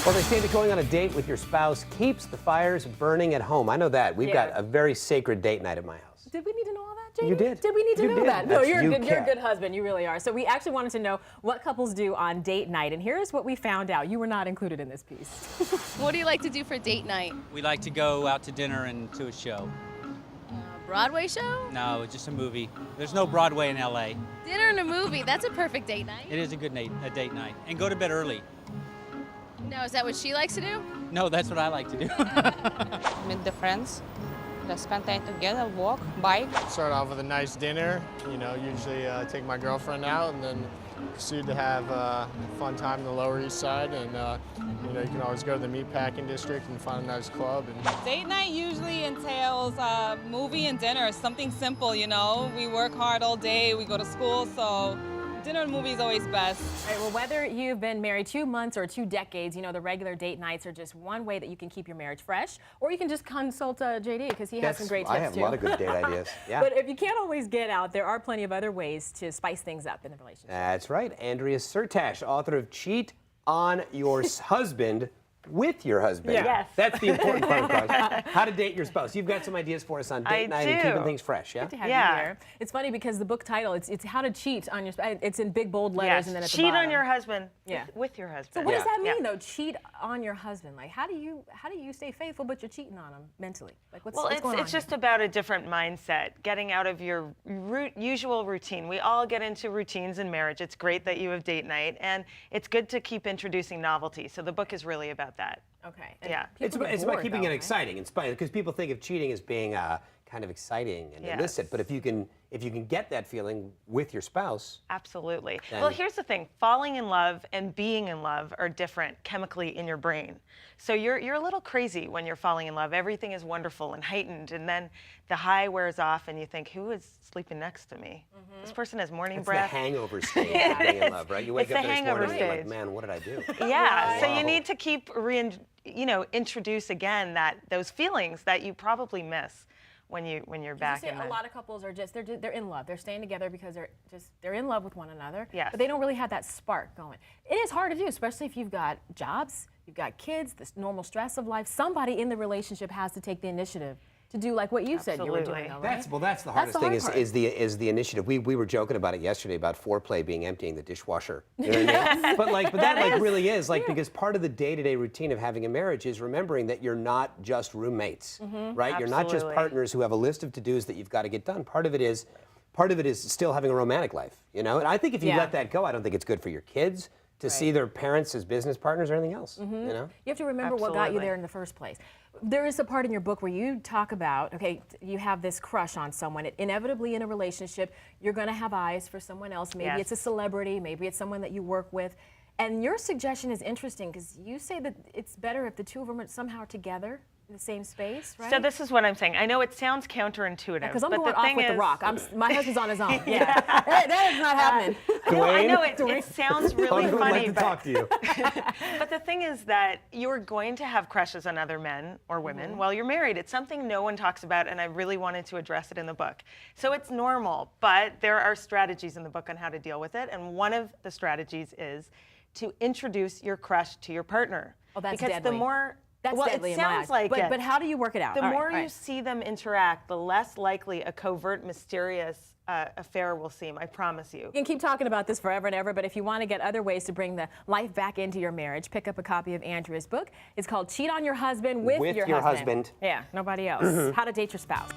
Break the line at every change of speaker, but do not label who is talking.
Well, they say that going on a date with your spouse keeps the fires burning at home. I know that. We've got a very sacred date night at my house.
Did we need to know all that, JD?
You did.
Did we need to know that? No, you're a good husband. You really are. So we actually wanted to know what couples do on date night, and here's what we found out. You were not included in this piece.
What do you like to do for date night?
We like to go out to dinner and to a show.
Broadway show?
No, just a movie. There's no Broadway in LA.
Dinner and a movie. That's a perfect date night.
It is a good date night. And go to bed early.
Now, is that what she likes to do?
No, that's what I like to do.
Meet the friends, just spend time together, walk, bike.
Start off with a nice dinner. You know, usually take my girlfriend out and then proceed to have a fun time in the Lower East Side. And you know, you can always go to the meatpacking district and find a nice club. And
date night usually entails movie and dinner, something simple, you know. We work hard all day, we go to school, so dinner and movie is always best.
All right, well, whether you've been married 2 months or 2 decades, you know, the regular date nights are just one way that you can keep your marriage fresh, or you can just consult JD because he has some great tips,
I have a lot of good date ideas. Yeah.
But if you can't always get out, there are plenty of other ways to spice things up in the relationship.
That's right. Andrea Syrtash, author of Cheat on Your Husband with your husband.
Yeah. Yes.
That's the important part, guys. How to date your spouse. You've got some ideas for us on date night and keeping things fresh, yeah?
Good to have you here. It's funny because the book title, it's How to Cheat on Your Spouse. It's in big bold letters and then at the bottom.
Cheat on your husband with your husband.
So what does that mean though, cheat on your husband? Like how do you stay faithful but you're cheating on him mentally? Like what's going on?
It's just about a different mindset, getting out of your usual routine. We all get into routines in marriage. It's great that you have date night, and it's good to keep introducing novelty. So the book is really about that.
Okay.
And yeah.
It's about keeping it exciting, inspiring, because people think of cheating as being kind of exciting and illicit. But if you can get that feeling with your spouse,
absolutely. Well, here's the thing: falling in love and being in love are different chemically in your brain. So you're a little crazy when you're falling in love. Everything is wonderful and heightened, and then the high wears off, and you think, "Who is sleeping next to me? This person has morning breath."
It's the hangover stage of being in love, right? You wake up the next morning and you're like, "Man, what did I do?"
Yeah. So you need to keep introduce again those feelings that you probably miss when you're back in
a lot of couples are just they're in love. They're staying together because they're in love with one another.
Yes.
But they don't really have that spark going. It is hard to do, especially if you've got jobs, you've got kids, this normal stress of life. Somebody in the relationship has to take the initiative to do like what you said you were doing, though, right?
That's the hardest thing is the initiative. We were joking about it yesterday about foreplay being emptying the dishwasher. You know what I mean? But that really is because part of the day-to-day routine of having a marriage is remembering that you're not just roommates, right?
Absolutely.
You're not just partners who have a list of to-dos that you've got to get done. Part of it is still having a romantic life, you know? And I think if you let that go, I don't think it's good for your kids to see their parents as business partners or anything else, you know?
You have to remember what got you there in the first place. There is a part in your book where you talk about, okay, you have this crush on someone. Inevitably in a relationship, you're going to have eyes for someone else. Maybe it's a celebrity, maybe it's someone that you work with. And your suggestion is interesting because you say that it's better if the two of them are somehow together in the same space, right?
So this is what I'm saying. I know it sounds counterintuitive,
because I'm
but
going
the
off
thing
with
is,
The Rock. My husband's on his own. That is not happening.
No, I know it sounds really funny,
to talk to you.
But the thing is that you're going to have crushes on other men or women while you're married. It's something no one talks about, and I really wanted to address it in the book. So it's normal, but there are strategies in the book on how to deal with it, and one of the strategies is to introduce your crush to your partner.
Oh, that's
because
deadly.
the more
Deadly
it sounds like it.
But how do you work it out?
The more you see them interact, the less likely a covert, mysterious affair will seem, I promise you.
You can keep talking about this forever and ever, but if you want to get other ways to bring the life back into your marriage, pick up a copy of Andrea's book. It's called Cheat on Your Husband with your husband. Yeah, nobody else. How to date your spouse.